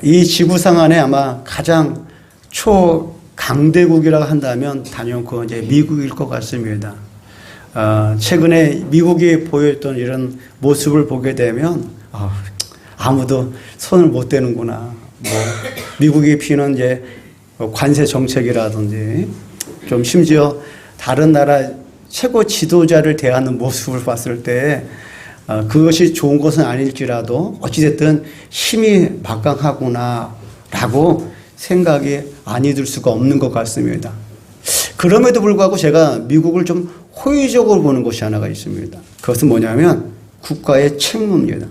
이 지구상 안에 아마 가장 초강대국이라고 한다면 단연코 이제 미국일 것 같습니다. 최근에 미국이 보였던 이런 모습을 보게 되면 아무도 손을 못 대는구나. 미국이 피는 이제 관세 정책이라든지 좀 심지어 다른 나라 최고 지도자를 대하는 모습을 봤을 때 그것이 좋은 것은 아닐지라도 어찌됐든 힘이 막강하구나라고 생각이 아니 들 수가 없는 것 같습니다. 그럼에도 불구하고 제가 미국을 좀 호의적으로 보는 것이 하나가 있습니다. 그것은 뭐냐면 국가의 책무입니다.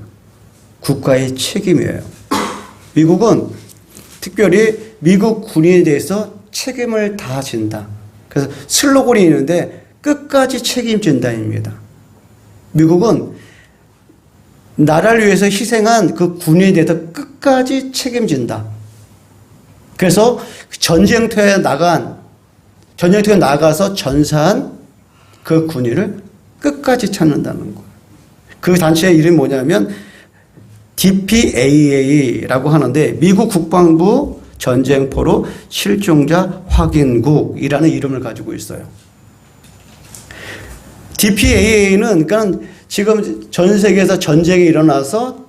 국가의 책임이에요. 미국은 특별히 미국 군인에 대해서 책임을 다 진다. 그래서 슬로건이 있는데 끝까지 책임진다입니다. 미국은 나라를 위해서 희생한 그 군인에 대해서 끝까지 책임진다. 그래서 전쟁터에 나가서 전사한 그 군인을 끝까지 찾는다는 거예요. 그 단체의 이름이 뭐냐면 DPAA라고 하는데 미국 국방부 전쟁포로 실종자 확인국이라는 이름을 가지고 있어요. DPAA는 그러니까 지금 전 세계에서 전쟁이 일어나서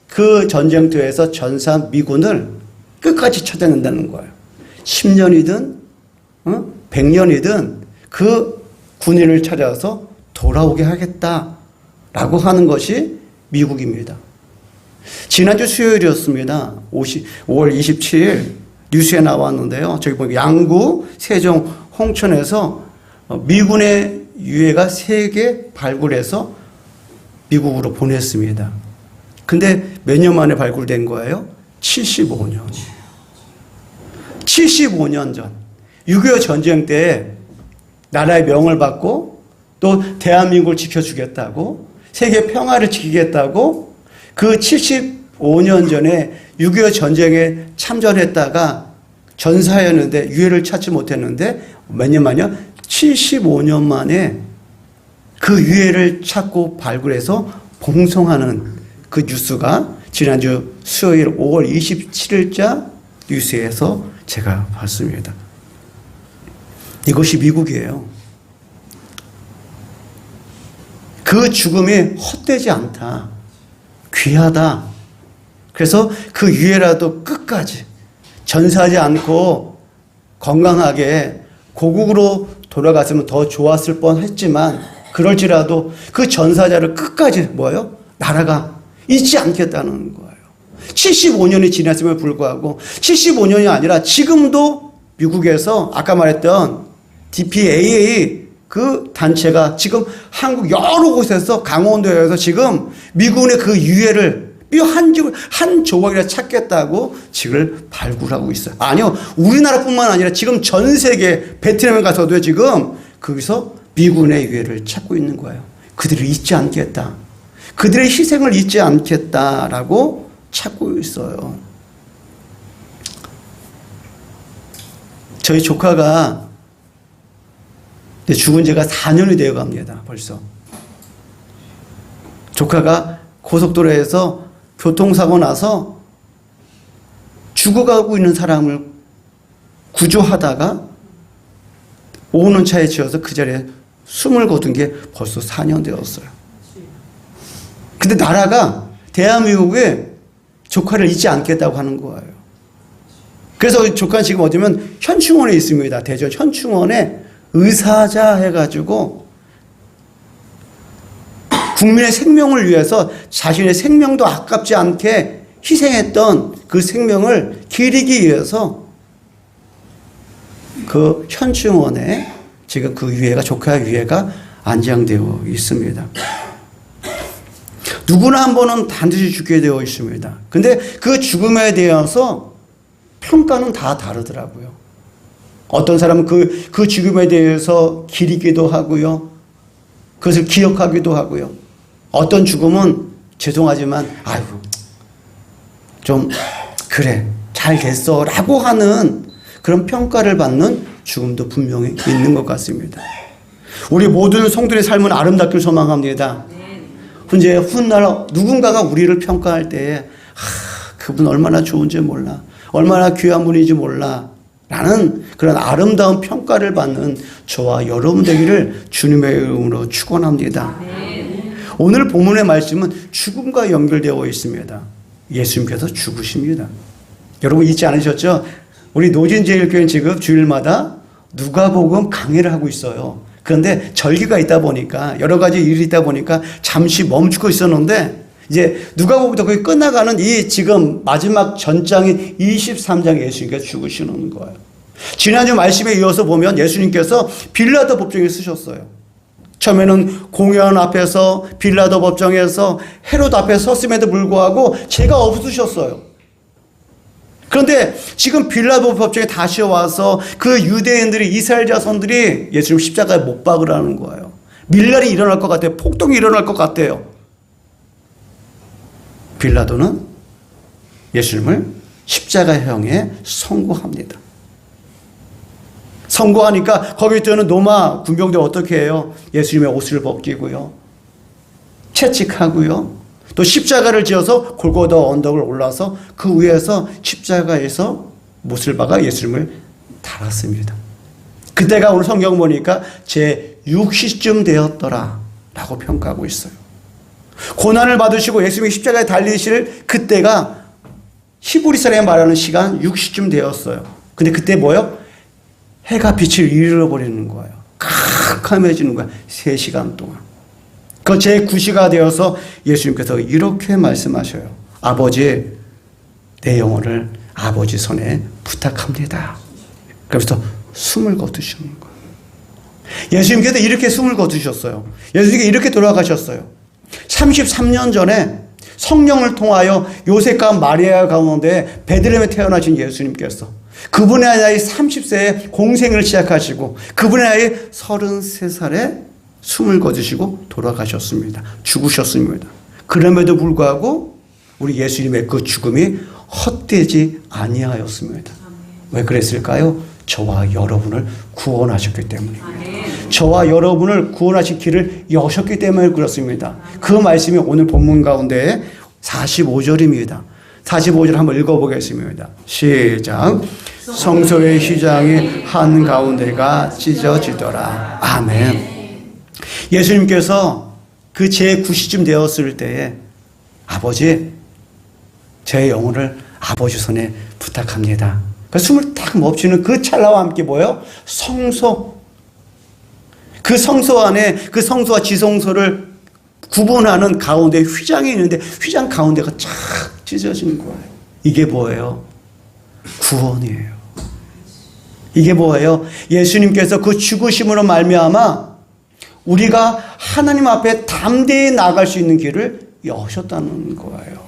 그 전쟁터에서 전사한 미군을 끝까지 찾아낸다는 거예요. 10년이든 100년이든 그 군인을 찾아서 돌아오게 하겠다라고 하는 것이 미국입니다. 지난주 수요일이었습니다. 5월 27일 뉴스에 나왔는데요. 저기 보니까 양구, 세종, 홍천에서 미군의 유해가 3개 발굴해서 미국으로 보냈습니다. 근데 몇 년 만에 발굴된 거예요? 75년. 75년 전. 6.25 전쟁 때 나라의 명을 받고 또 대한민국을 지켜주겠다고 세계 평화를 지키겠다고 그 75년 전에 6.25 전쟁에 참전했다가 전사였는데 유해를 찾지 못했는데 몇 년 만이요? 75년 만에 그 유해를 찾고 발굴해서 봉송하는 그 뉴스가 지난주 수요일 5월 27일자 뉴스에서 제가 봤습니다. 이것이 미국이에요. 그 죽음이 헛되지 않다. 귀하다. 그래서 그 유해라도 끝까지 전사하지 않고 건강하게 고국으로 돌아갔으면 더 좋았을 뻔했지만 그럴지라도 그 전사자를 끝까지 나라가 잊지 않겠다는 거예요. 75년이 지났음에 불구하고 75년이 아니라 지금도 미국에서 아까 말했던 DPAA 그 단체가 지금 한국 여러 곳에서 강원도에서 지금 미군의 그 유해를 한 조각이라 찾겠다고 지금 발굴하고 있어요. 아니요. 우리나라뿐만 아니라 지금 전 세계 베트남에 가서도 지금 거기서 미군의 유해를 찾고 있는 거예요. 그들을 잊지 않겠다. 그들의 희생을 잊지 않겠다라고 찾고 있어요. 저희 조카가 죽은 지가 4년이 되어 갑니다. 벌써. 조카가 고속도로에서 교통사고 나서 죽어가고 있는 사람을 구조하다가 오는 차에 치여서 그 자리에 숨을 거둔 게 벌써 4년 되었어요. 근데 나라가 대한민국에 조카를 잊지 않겠다고 하는 거예요. 그래서 조카는 지금 어디면 현충원에 있습니다. 대전 현충원에 의사자 해가지고 국민의 생명을 위해서 자신의 생명도 아깝지 않게 희생했던 그 생명을 기리기 위해서 그 현충원에 지금 그 유해가, 조카의 유해가 안장되어 있습니다. 누구나 한 번은 반드시 죽게 되어 있습니다. 근데 그 죽음에 대해서 평가는 다 다르더라고요. 어떤 사람은 그 죽음에 대해서 기리기도 하고요. 그것을 기억하기도 하고요. 어떤 죽음은 죄송하지만 아이고 좀 그래 잘 됐어 라고 하는 그런 평가를 받는 죽음도 분명히 있는 것 같습니다. 우리 모든 성도의 삶은 아름답길 소망합니다. 이제 훗날 누군가가 우리를 평가할 때에 그분 얼마나 좋은지 몰라. 얼마나 귀한 분인지 몰라. 라는 그런 아름다운 평가를 받는 저와 여러분 되기를 주님의 이름으로 축원합니다. 오늘 본문의 말씀은 죽음과 연결되어 있습니다. 예수님께서 죽으십니다. 여러분 잊지 않으셨죠? 우리 노진제일교회는 지금 주일마다 누가복음 강의를 하고 있어요. 그런데 절기가 있다 보니까 여러 가지 일이 있다 보니까 잠시 멈추고 있었는데 이제 누가복음부터 거의 끝나가는 이 지금 마지막 전장인 23장 예수님께서 죽으시는 거예요. 지난주 말씀에 이어서 보면 예수님께서 빌라도 법정에 쓰셨어요. 처음에는 공회원 앞에서 빌라도 법정에서 헤롯 앞에 섰음에도 불구하고 죄가 없으셨어요. 그런데 지금 빌라도 법정에 다시 와서 그 유대인들이 이스라엘 자손들이 예수님 십자가에 못 박으라는 거예요. 밀란이 일어날 것 같아요. 폭동이 일어날 것 같아요. 빌라도는 예수님을 십자가형에 선고합니다. 선고하니까 거기 있는 로마 군병들 어떻게 해요? 예수님의 옷을 벗기고요. 채찍하고요. 또 십자가를 지어서 골고다 언덕을 올라서 그 위에서 십자가에서 못을 박아 예수님을 달았습니다. 그때가 오늘 성경 보니까 제 6시쯤 되었더라 라고 평가하고 있어요. 고난을 받으시고 예수님이 십자가에 달리실 그때가 히브리 사람이 말하는 시간 6시쯤 되었어요. 근데 그때 뭐요? 해가 빛을 잃어버리는 거예요. 캄캄해지는 거예요. 3시간 동안. 그 제 9시가 되어서 예수님께서 이렇게 말씀하셔요. 아버지, 내 영혼을 아버지 손에 부탁합니다. 그러면서 숨을 거두시는 거예요. 예수님께서 이렇게 숨을 거두셨어요. 예수님께서 이렇게 돌아가셨어요. 33년 전에 성령을 통하여 요셉과 마리아 가운데 베들레헴에 태어나신 예수님께서 그분의 나이 30세에 공생을 시작하시고 그분의 나이 33살에 숨을 거두시고 돌아가셨습니다. 죽으셨습니다. 그럼에도 불구하고 우리 예수님의 그 죽음이 헛되지 아니하였습니다. 왜 그랬을까요? 저와 여러분을 구원하셨기 때문입니다. 저와 여러분을 구원하실 길을 여셨기 때문에 그렇습니다. 그 말씀이 오늘 본문 가운데 45절입니다. 45절 한번 읽어보겠습니다. 시작. 성소의 휘장이 한가운데가 찢어지더라. 아멘. 예수님께서 그 제 9시쯤 되었을 때에 아버지, 제 영혼을 아버지 손에 부탁합니다. 숨을 딱 멈추는 그 찰나와 함께 뭐예요? 성소. 그 성소 안에 그 성소와 지성소를 구분하는 가운데 휘장이 있는데 휘장 가운데가 쫙 찢어지는 거예요. 이게 뭐예요? 구원이에요. 이게 뭐예요? 예수님께서 그 죽으심으로 말미암아 우리가 하나님 앞에 담대히 나아갈 수 있는 길을 여셨다는 거예요.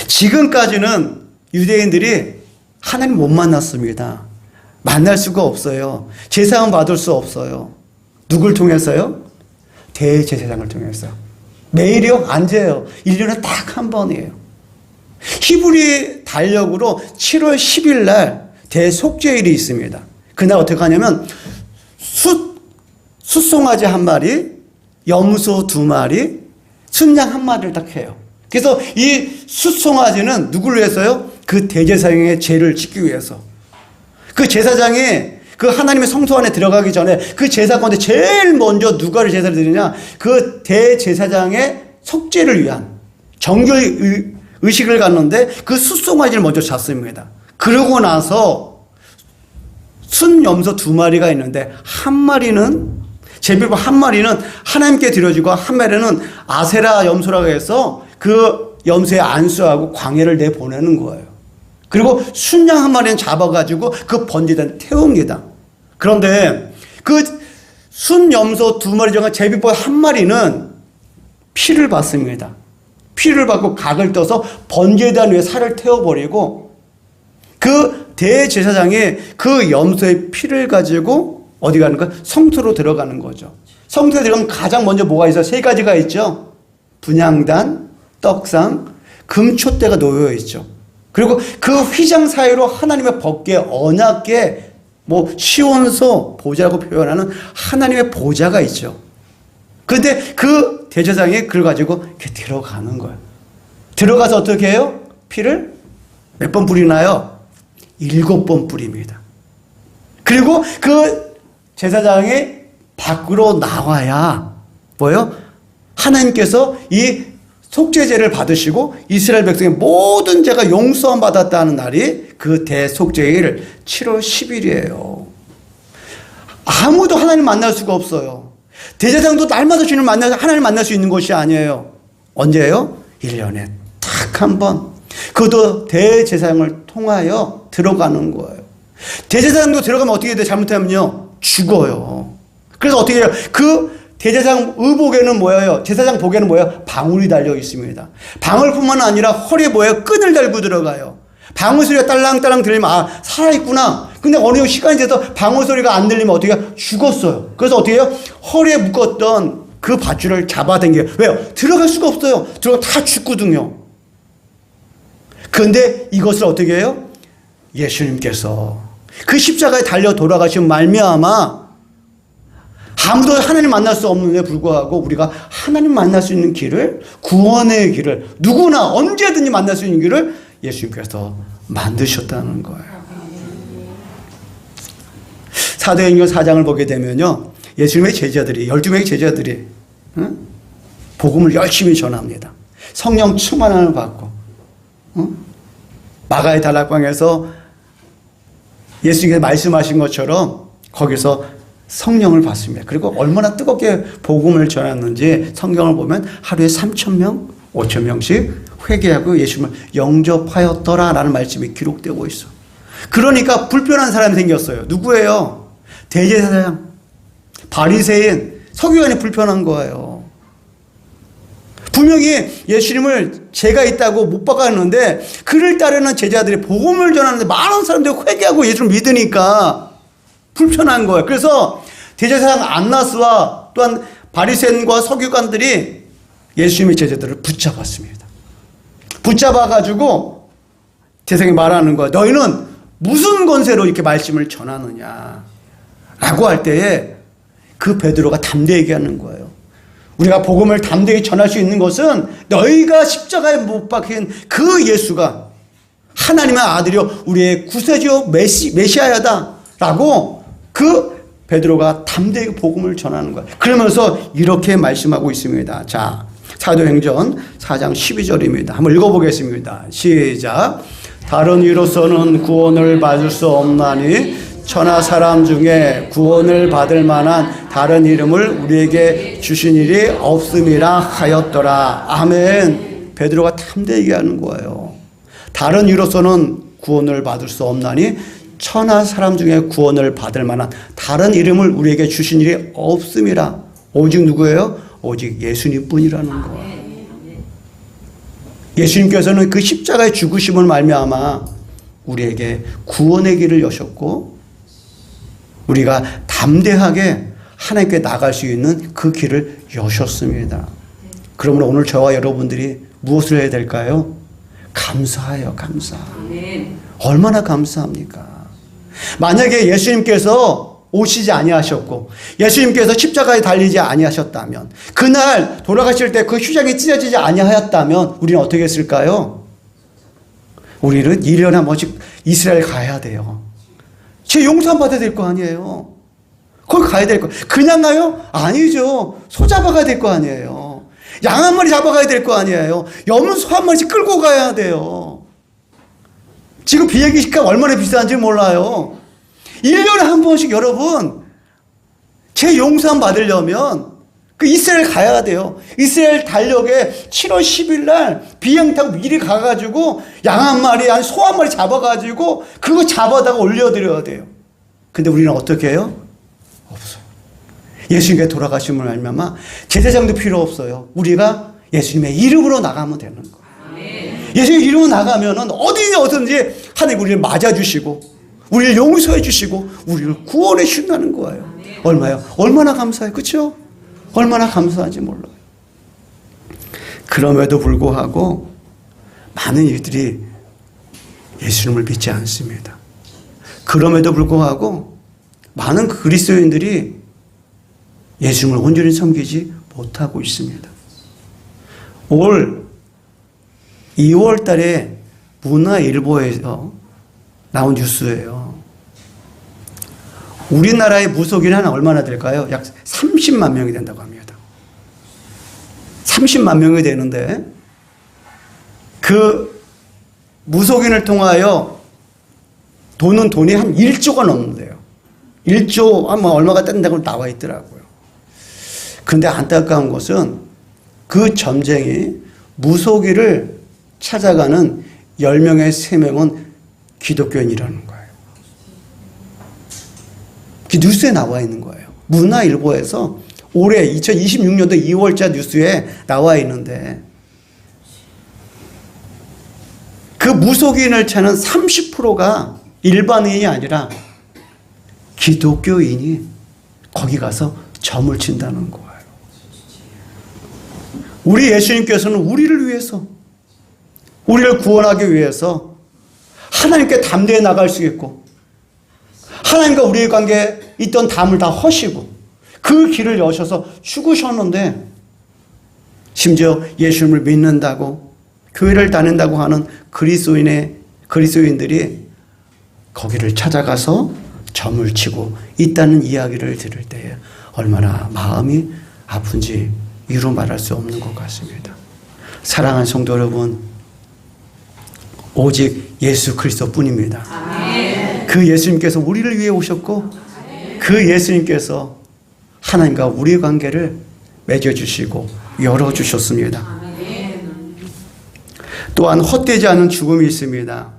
지금까지는 유대인들이 하나님 못 만났습니다. 만날 수가 없어요. 제사는 받을 수 없어요. 누굴 통해서요? 대제사장을 통해서. 매일이요? 안 돼요. 1년에 딱 한 번이에요. 히브리 달력으로 7월 10일 날 대속죄일이 있습니다. 그날 어떻게 하냐면 숫송아지 한 마리, 염소 2마리, 순양 1마리를 딱 해요. 그래서 이 숫송아지는 누구를 위해서요? 그 대제사장의 죄를 짓기 위해서. 그 제사장이 그 하나님의 성소 안에 들어가기 전에 그 제사 가운데 제일 먼저 누가를 제사를 드리냐? 그 대제사장의 속죄를 위한 정결 의식을 갖는데 그 숫송아지를 먼저 잡습니다. 그러고 나서 순염소 2마리가 있는데 한 마리는 제비법 한 마리는 하나님께 드려지고 한 마리는 아세라 염소라고 해서 그 염소에 안수하고 광야를 내보내는 거예요. 그리고 순양 한 마리는 잡아가지고 그 번제단 태웁니다. 그런데 그 순염소 2마리 중에 제비법 한 마리는 피를 받습니다. 피를 받고 각을 떠서 번제단 위에 살을 태워버리고 그 대제사장이 그 염소의 피를 가지고 어디 가는 거야? 성소로 들어가는 거죠. 성소에 들어가면 가장 먼저 뭐가 있어요? 3가지가 있죠. 분향단, 떡상, 금촛대가 놓여 있죠. 그리고 그 휘장 사이로 하나님의 법궤, 언약궤, 뭐 시온소, 보좌라고 표현하는 하나님의 보좌가 있죠. 그런데 그 대제사장이 그걸 가지고 이렇게 들어가는 거예요. 들어가서 어떻게 해요? 피를 몇 번 뿌리나요? 7번 뿌립니다. 그리고 그 제사장이 밖으로 나와야 뭐예요? 하나님께서 이 속죄제를 받으시고 이스라엘 백성의 모든 죄가 용서함 받았다는 날이 그 대속죄일 7월 10일이에요. 아무도 하나님 만날 수가 없어요. 대제사장도 날마다 주님을 만나서 하나님 만날 수 있는 것이 아니에요. 언제예요? 1년에 딱 한 번. 그것도 대제사장을 통하여 들어가는 거예요. 대제사장도 들어가면 어떻게 돼요? 잘못하면요, 죽어요. 그래서 어떻게 해요? 그 대제사장 의복에는 뭐예요? 제사장 복에는 뭐예요? 방울이 달려 있습니다. 방울뿐만 아니라 허리에 뭐예요? 끈을 달고 들어가요. 방울 소리가 딸랑딸랑 들리면 아, 살아있구나. 근데 어느 시간이 돼서 방울 소리가 안 들리면 어떻게 해요? 죽었어요. 그래서 어떻게 해요? 허리에 묶었던 그 밧줄을 잡아당겨요. 왜요? 들어갈 수가 없어요. 들어가 다 죽거든요. 그런데 이것을 어떻게 해요? 예수님께서 그 십자가에 달려 돌아가신 말미암아 아무도 하나님 만날 수 없는데 불구하고 우리가 하나님 만날 수 있는 길을, 구원의 길을, 누구나 언제든지 만날 수 있는 길을 예수님께서 만드셨다는 거예요. 사도행전 4장을 보게 되면요, 예수님의 제자들이, 12명의 제자들이 복음을 열심히 전합니다. 성령 충만함을 받고 마가의 다락방에서 예수님께서 말씀하신 것처럼 거기서 성령을 받습니다. 그리고 얼마나 뜨겁게 복음을 전했는지 성경을 보면 하루에 3,000명, 5,000명씩 회개하고 예수님을 영접하였더라라는 말씀이 기록되고 있어. 그러니까 불편한 사람이 생겼어요. 누구예요? 대제사장, 바리새인, 서기관이 불편한 거예요. 분명히 예수님을 죄가 있다고 못 박았는데 그를 따르는 제자들이 복음을 전하는데 많은 사람들이 회개하고 예수를 믿으니까 불편한 거예요. 그래서 대제사장 안나스와 또한 바리새인과 서기관들이 예수님의 제자들을 붙잡았습니다. 붙잡아가지고 제사장이 말하는 거예요. 너희는 무슨 권세로 이렇게 말씀을 전하느냐 라고 할 때에 그 베드로가 담대하게 하는 거예요. 우리가 복음을 담대히 전할 수 있는 것은 너희가 십자가에 못 박힌 그 예수가 하나님의 아들이요 우리의 구세주 메시아야다 라고 그 베드로가 담대히 복음을 전하는 거예요. 그러면서 이렇게 말씀하고 있습니다. 자, 사도행전 4장 12절입니다. 한번 읽어보겠습니다. 시작. 다른 이로서는 구원을 받을 수 없나니 천하 사람 중에 구원을 받을 만한 다른 이름을 우리에게 주신 일이 없음이라 하였더라. 아멘. 베드로가 담대하게 하는 거예요. 다른 이로서는 구원을 받을 수 없나니 천하 사람 중에 구원을 받을 만한 다른 이름을 우리에게 주신 일이 없음이라. 오직 누구예요? 오직 예수님뿐이라는 거예요. 예수님께서는 그 십자가의 죽으심을 말미암아 우리에게 구원의 길을 여셨고 우리가 담대하게 하나님께 나갈 수 있는 그 길을 여셨습니다. 그러므로 오늘 저와 여러분들이 무엇을 해야 될까요? 감사해요. 감사. 얼마나 감사합니까? 만약에 예수님께서 오시지 아니하셨고 예수님께서 십자가에 달리지 아니하셨다면 그날 돌아가실 때 그 휴장이 찢어지지 아니하였다면 우리는 어떻게 했을까요? 우리는 1년에 한 번씩 이스라엘 가야 돼요. 제 용서함 받아야 될 거 아니에요. 거기 가야 될 거. 그냥 가요? 아니죠. 소 잡아가야 될 거 아니에요. 양 한 마리 잡아가야 될 거 아니에요. 염소 한 마리씩 끌고 가야 돼요. 지금 비행기 시가 얼마나 비싼지 몰라요. 1년에 한 번씩 여러분 제 용서함 받으려면 그 이스라엘 가야 돼요. 이스라엘 달력에 7월 10일 날 비행 타고 미리 가가지고 양 한 마리, 아니 소 한 마리 잡아가지고 그거 잡아다가 올려드려야 돼요. 근데 우리는 어떻게 해요? 없어요. 예수님께 돌아가심을 알면 제사장도 필요 없어요. 우리가 예수님의 이름으로 나가면 되는 거예요. 예수님의 이름으로 나가면은 어디든지 하나님 우리를 맞아주시고 우리를 용서해 주시고 우리를 구원해 주신다는 거예요. 얼마요? 얼마나 감사해요. 그렇죠? 얼마나 감사한지 몰라요. 그럼에도 불구하고 많은 이들이 예수님을 믿지 않습니다. 그럼에도 불구하고 많은 그리스도인들이 예수님을 온전히 섬기지 못하고 있습니다. 올 2월 달에 문화일보에서 나온 뉴스예요. 우리나라의 무속인은 얼마나 될까요? 약 30만 명이 된다고 합니다. 30만 명이 되는데 그 무속인을 통하여 돈이 한 1조가 넘는데요. 1조 아마 얼마가 뜬다고 나와 있더라고요. 그런데 안타까운 것은 그 점쟁이 무속인을 찾아가는 10명의 3명은 기독교인이라는 거예요. 그 뉴스에 나와 있는 거예요. 문화일보에서 올해 2026년도 2월자 뉴스에 나와 있는데 그 무속인을 찾는 30%가 일반인이 아니라 기독교인이 거기 가서 점을 친다는 거예요. 우리 예수님께서는 우리를 위해서, 우리를 구원하기 위해서 하나님께 담대히 나갈 수 있고 하나님과 우리의 관계에 있던 담을 다 허시고 그 길을 여셔서 죽으셨는데 심지어 예수님을 믿는다고 교회를 다닌다고 하는 그리스도인들이 거기를 찾아가서 점을 치고 있다는 이야기를 들을 때에 얼마나 마음이 아픈지 이루 말할 수 없는 것 같습니다. 사랑하는 성도 여러분, 오직 예수 그리스도뿐입니다. 아멘. 그 예수님께서 우리를 위해 오셨고 그 예수님께서 하나님과 우리의 관계를 맺어주시고 열어주셨습니다. 또한 헛되지 않은 죽음이 있습니다.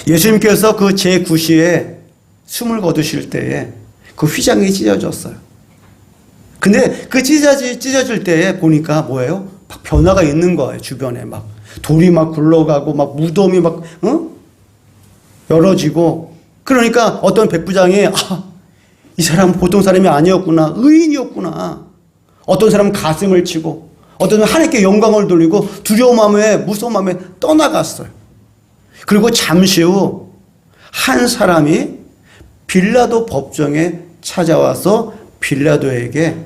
예수님께서 그 제9시에 숨을 거두실 때에 그 휘장이 찢어졌어요. 근데 그 찢어질 때에 보니까 뭐예요? 막 변화가 있는 거예요. 주변에 막 돌이 막 굴러가고 막 무덤이 막 열어지고 그러니까 어떤 백부장이 이 사람은 보통 사람이 아니었구나. 의인이었구나. 어떤 사람은 가슴을 치고 어떤 사람은 하나님께 영광을 돌리고 두려운 마음에 무서운 마음에 떠나갔어요. 그리고 잠시 후 한 사람이 빌라도 법정에 찾아와서 빌라도에게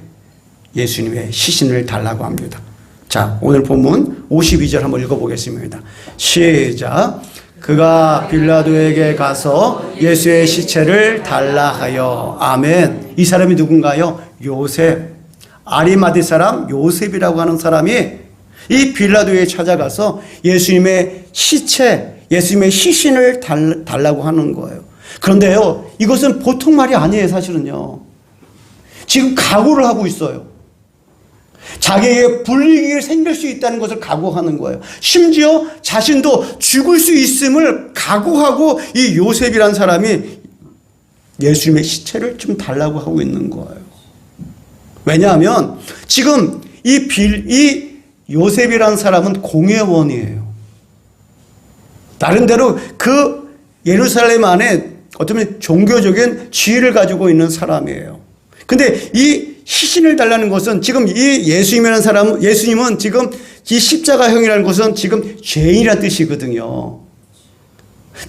예수님의 시신을 달라고 합니다. 자, 오늘 본문 52절 한번 읽어보겠습니다. 시작. 그가 빌라도에게 가서 예수의 시체를 달라 하여. 아멘. 이 사람이 누군가요? 요셉. 아리마대 사람 요셉이라고 하는 사람이 이 빌라도에 찾아가서 예수님의 시체, 예수님의 시신을 달라고 하는 거예요. 그런데요, 이것은 보통 말이 아니에요, 사실은요. 지금 각오를 하고 있어요. 자기에게 불이익이 생길 수 있다는 것을 각오하는 거예요. 심지어 자신도 죽을 수 있음을 각오하고 이 요셉이라는 사람이 예수님의 시체를 좀 달라고 하고 있는 거예요. 왜냐하면 지금 이 요셉이라는 사람은 공회원이에요. 나름대로 그 예루살렘 안에 어쩌면 종교적인 지위를 가지고 있는 사람이에요. 근데 이 시신을 달라는 것은 지금 이 예수님은 지금 이 십자가형이라는 것은 지금 죄인이라는 뜻이거든요.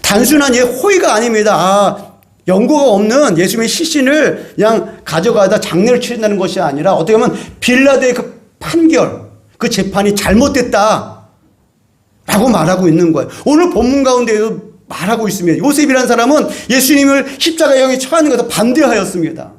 단순한 호의가 아닙니다. 연고가 없는 예수님의 시신을 그냥 가져가다 장례를 치른다는 것이 아니라 어떻게 보면 빌라도의 그 판결, 그 재판이 잘못됐다 라고 말하고 있는 거예요. 오늘 본문 가운데에도 말하고 있습니다. 요셉이라는 사람은 예수님을 십자가형에 처하는 것에 반대하였습니다.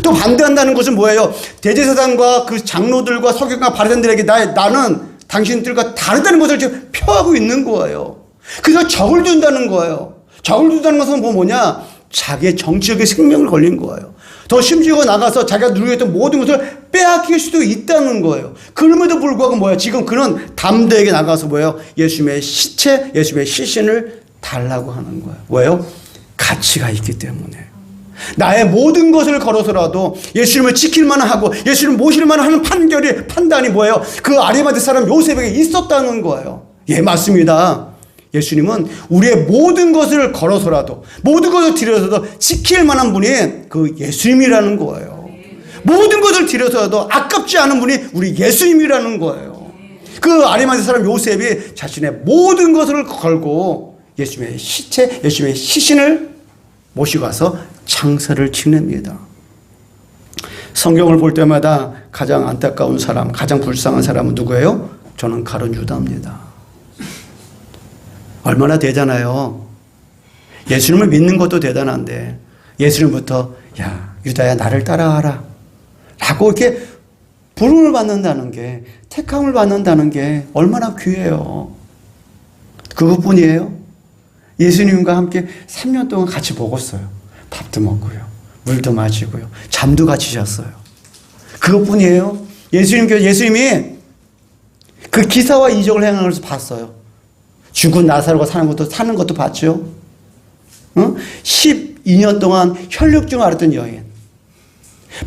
또 반대한다는 것은 뭐예요? 대제사장과 그 장로들과 서기관과 바리새인들에게 나는 당신들과 다르다는 것을 지금 표하고 있는 거예요. 그래서 적을 둔다는 거예요. 적을 둔다는 것은 뭐냐? 자기의 정치적인 생명을 걸린 거예요. 더 심지어 나가서 자기가 누리고 있던 모든 것을 빼앗길 수도 있다는 거예요. 그럼에도 불구하고 뭐예요? 지금 그는 담대하게 나가서 뭐예요? 예수님의 시체, 예수님의 시신을 달라고 하는 거예요. 왜요? 가치가 있기 때문에. 나의 모든 것을 걸어서라도 예수님을 지킬 만하고 예수님을 모실 만한 판단이 뭐예요? 그 아리마대 사람 요셉에게 있었다는 거예요. 예, 맞습니다. 예수님은 우리의 모든 것을 걸어서라도 모든 것을 들여서도 지킬 만한 분이 그 예수님이라는 거예요. 모든 것을 들여서라도 아깝지 않은 분이 우리 예수님이라는 거예요. 그 아리마대 사람 요셉이 자신의 모든 것을 걸고 예수님의 시체, 예수님의 시신을 모시고 가서 장사를 지냅니다. 성경을 볼 때마다 가장 안타까운 사람, 가장 불쌍한 사람은 누구예요? 저는 가룟 유다입니다. 얼마나 대단해요. 예수님을 믿는 것도 대단한데 예수님부터 야 유다야 나를 따라와라 라고 이렇게 부름을 받는다는 게, 택함을 받는다는 게 얼마나 귀해요. 그것뿐이에요. 예수님과 함께 3년 동안 같이 먹었어요. 밥도 먹고요, 물도 마시고요, 잠도 같이 잤어요. 그것뿐이에요. 예수님이 그 기사와 이적을 행하는 것을 봤어요. 죽은 나사로가 사는 것도 봤죠. 12년 동안 혈류증을 앓았던 여인,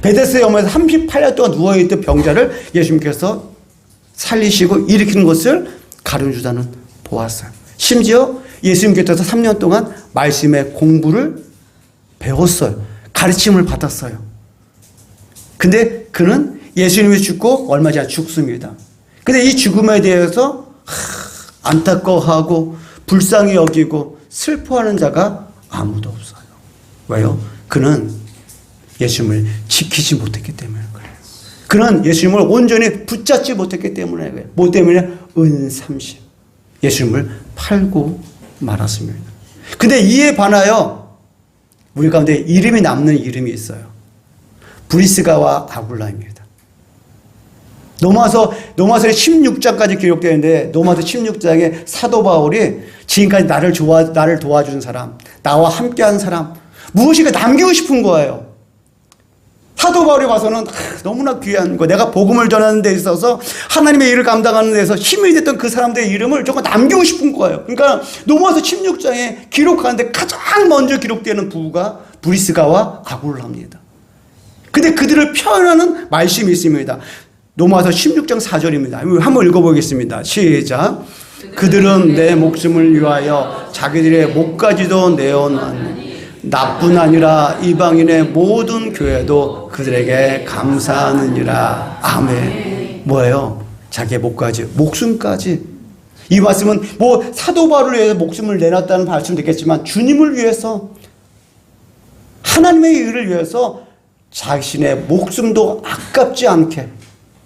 베데스다 염원에서 38년 동안 누워있던 병자를 예수님께서 살리시고 일으키는 것을 가룟 유다는 보았어요. 심지어 예수님께서 3년 동안 말씀의 공부를 배웠어요. 가르침을 받았어요. 근데 그는 예수님이 죽고 얼마 전에 죽습니다. 근데 이 죽음에 대해서 안타까워하고 불쌍히 여기고 슬퍼하는 자가 아무도 없어요. 왜요? 그는 예수님을 지키지 못했기 때문에 그래요. 그는 예수님을 온전히 붙잡지 못했기 때문에 그래요. 뭐 때문에? 은삼십. 예수님을 팔고 말았습니다. 근데 이에 반하여 우리 가운데 이름이 남는 이름이 있어요. 브리스가와 아굴라입니다. 로마서 16장까지 기록되어 있는데, 로마서 16장에 사도 바울이 지금까지 나를 도와준 사람, 나와 함께한 사람, 무엇인가 남기고 싶은 거예요. 사도 바울이 와서는 너무나 귀한 거, 내가 복음을 전하는 데 있어서 하나님의 일을 감당하는 데서 힘이 됐던 그 사람들의 이름을 조금 남기고 싶은 거예요. 그러니까 로마서 16장에 기록하는데 가장 먼저 기록되는 부부가 브리스가와 아굴라입니다. 근데 그들을 표현하는 말씀이 있습니다. 로마서 16장 4절입니다. 한번 읽어보겠습니다. 시작. 그들은 내 목숨을 위하여 자기들의 목까지도 내어놨느니 나뿐 아니라 이방인의 모든 교회도 그들에게 감사하느니라. 아멘. 뭐예요? 자기의 목숨까지. 이 말씀은 뭐 사도 바울을 위해서 목숨을 내놨다는 말씀도 있겠지만 주님을 위해서, 하나님의 일을 위해서 자신의 목숨도 아깝지 않게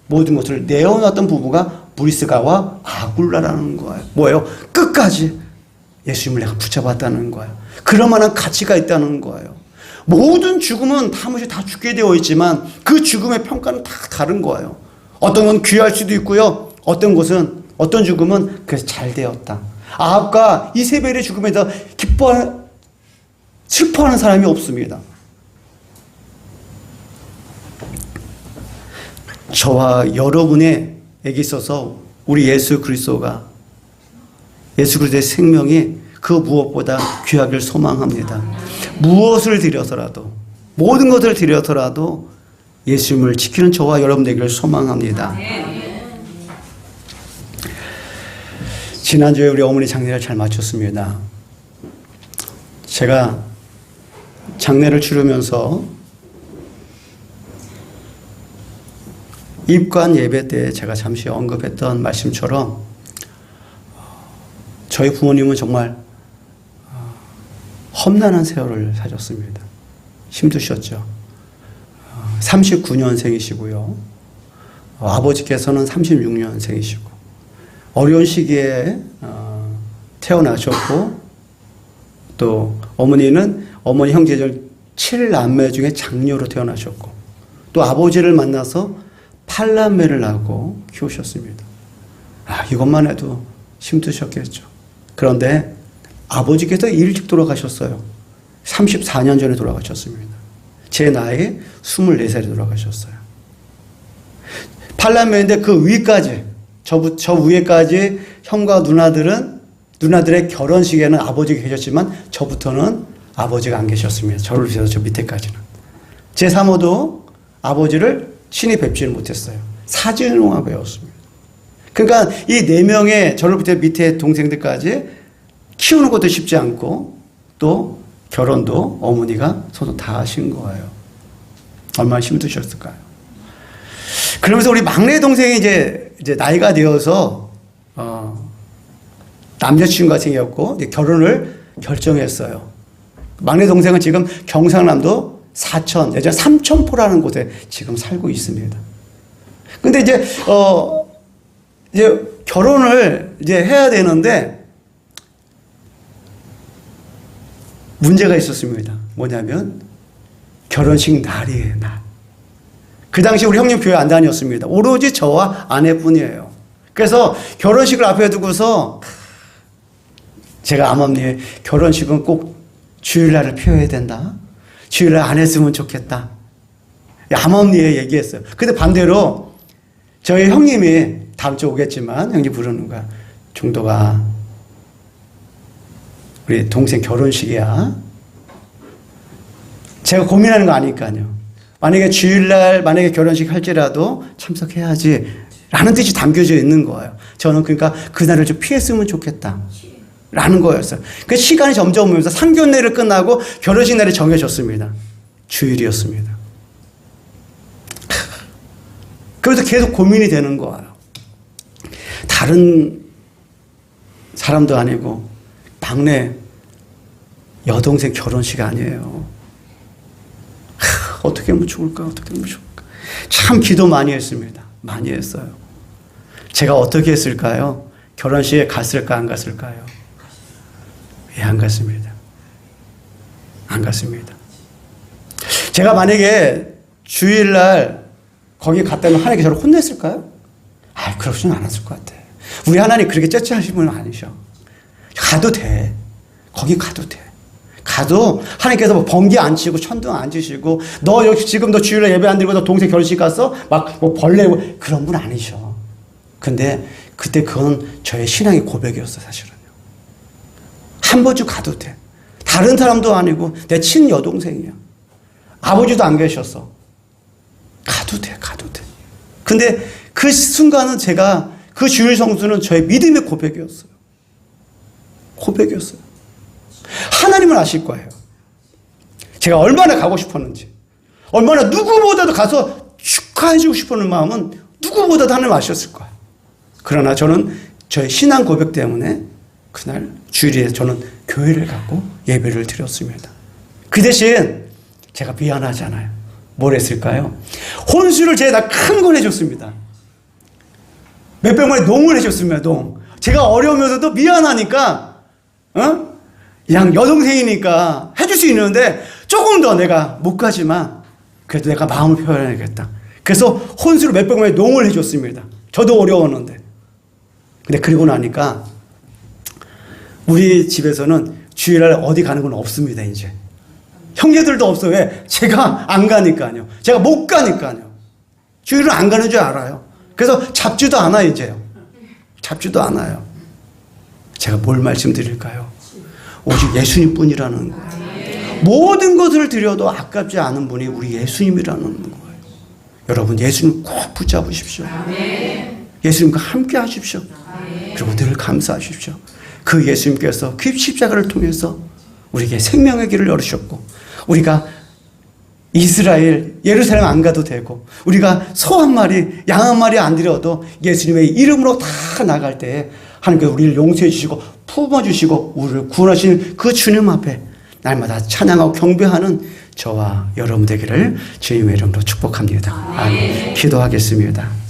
모든 것을 내어놨던 부부가 브리스가와 아굴라라는 거예요. 뭐예요? 끝까지 예수님을 내가 붙잡았다는 거예요. 그럴 만한 가치가 있다는 거예요. 모든 죽음은 다 죽게 되어 있지만 그 죽음의 평가는 다 다른 거예요. 어떤 건 귀할 수도 있고요. 어떤 죽음은 그래서 잘 되었다. 아합과 이세벨의 죽음에 대해서 슬퍼하는 사람이 없습니다. 저와 여러분에게 있어서 우리 예수 그리스도의 생명이 그 무엇보다 귀하길 소망합니다. 무엇을 드려서라도, 모든 것을 드려서라도 예수님을 지키는 저와 여러분 되기를 소망합니다. 지난주에 우리 어머니 장례를 잘 마쳤습니다. 제가 장례를 치르면서 입관 예배 때 제가 잠시 언급했던 말씀처럼 저희 부모님은 정말 험난한 세월을 사셨습니다. 힘드셨죠. 39년생이시고요. 아버지께서는 36년생이시고 어려운 시기에 태어나셨고, 또 어머니 형제들 7남매 중에 장녀로 태어나셨고, 또 아버지를 만나서 8남매를 낳고 키우셨습니다. 이것만 해도 힘드셨겠죠. 그런데 아버지께서 일찍 돌아가셨어요. 34년 전에 돌아가셨습니다. 제 나이에 24살에 돌아가셨어요. 8남매인데 그 위까지, 저 위에까지 형과 누나들의 결혼식에는 아버지가 계셨지만 저부터는 아버지가 안 계셨습니다. 저를 비해서 저 밑에까지는. 제 사모도 아버지를 친히 뵙지는 못했어요. 사진으로만 배웠습니다. 그러니까 이 4명의 저를 비롯해 밑에 동생들까지 키우는 것도 쉽지 않고, 또 결혼도 어머니가 손으로 다 하신 거예요. 얼마나 힘드셨을까요? 그러면서 우리 막내 동생이 이제 나이가 되어서 남자친구가 생겼고 결혼을 결정했어요. 막내 동생은 지금 경상남도 사천, 예전 삼천포라는 곳에 지금 살고 있습니다. 근데 이제 이제 결혼을 이제 해야 되는데 문제가 있었습니다. 뭐냐면 결혼식 날이에요, 날. 그 당시 우리 형님 교회 안 다녔습니다. 오로지 저와 아내뿐이에요. 그래서 결혼식을 앞에 두고서 제가 아맙네, 결혼식은 꼭 주일날을 피워야 된다. 주일날 안 했으면 좋겠다. 아맙니에 얘기했어요. 근데 반대로 저희 형님이 다음 주에 오겠지만 형님 부르는 거야. 종도가 우리 동생 결혼식이야. 제가 고민하는 거 아니까요. 만약에 주일날 만약에 결혼식 할지라도 참석해야지 라는 뜻이 담겨져 있는 거예요. 저는 그러니까 그날을 좀 피했으면 좋겠다 라는 거였어요. 그 시간이 점점 오면서 상견례를 끝나고 결혼식 날이 정해졌습니다. 주일이었습니다. 그래서 계속 고민이 되는 거예요. 다른 사람도 아니고 막내 여동생 결혼식 아니에요. 어떻게 하면 좋을까? 어떻게 하면 좋을까? 참 기도 많이 했습니다. 많이 했어요. 제가 어떻게 했을까요? 결혼식에 갔을까 안 갔을까요? 예, 안 갔습니다. 안 갔습니다. 제가 만약에 주일날 거기 갔다면 하나님께 저를 혼냈을까요? 아, 그러지는 않았을 것 같아. 우리 하나님 그렇게 째째하신 분은 아니셔. 가도 돼. 거기 가도 돼. 가도 하나님께서 뭐 번개 안 치고 천둥 안 치시고 너 여기 지금 너 주일날 예배 안 드리고 너 동생 결혼식 갔어? 막 뭐 벌레 그런 분 아니셔. 근데 그때 그건 저의 신앙의 고백이었어 사실은요. 한 번쯤 가도 돼. 다른 사람도 아니고 내 친여동생이야. 아버지도 안 계셨어. 가도 돼, 가도 돼. 근데 그 순간은 제가 그 주일 성수는 저의 믿음의 고백이었어요. 고백이었어요. 하나님은 아실 거예요. 제가 얼마나 가고 싶었는지, 얼마나 누구보다도 가서 축하해주고 싶은 마음은 누구보다도 하나님 아셨을 거예요. 그러나 저는 저의 신앙 고백 때문에 그날 주일에 저는 교회를 가고 예배를 드렸습니다. 그 대신 제가 미안하잖아요. 뭘 했을까요? 혼수를 제가 큰 걸 해줬습니다. 몇백만에 농을 해줬습니다. 농. 제가 어려우면서도 미안하니까 그냥 여동생이니까 해줄 수 있는데 조금 더 내가 못 가지만 그래도 내가 마음을 표현해야겠다. 그래서 혼수로 몇백만에 농을 해줬습니다. 저도 어려웠는데. 근데 그리고 나니까 우리 집에서는 주일날 어디 가는 건 없습니다. 이제 형제들도 없어요. 왜? 제가 안 가니까요. 제가 못 가니까요. 주일은 안 가는 줄 알아요. 그래서 잡지도 않아요. 이제요. 잡지도 않아요. 제가 뭘 말씀드릴까요? 오직 예수님뿐이라는 거예요. 모든 것을 드려도 아깝지 않은 분이 우리 예수님이라는 거예요. 여러분 예수님 꼭 붙잡으십시오. 예수님과 함께 하십시오. 그리고 늘 감사하십시오. 그 예수님께서 그 십자가를 통해서 우리에게 생명의 길을 열으셨고 우리가 이스라엘 예루살렘 안 가도 되고 우리가 소 한 마리 양 한 마리 안 드려도 예수님의 이름으로 다 나갈 때에 하나님께서 우리를 용서해 주시고 품어주시고 우리를 구원하시는 그 주님 앞에 날마다 찬양하고 경배하는 저와 여러분 되기를 주님의 이름으로 축복합니다. 아멘. 기도하겠습니다.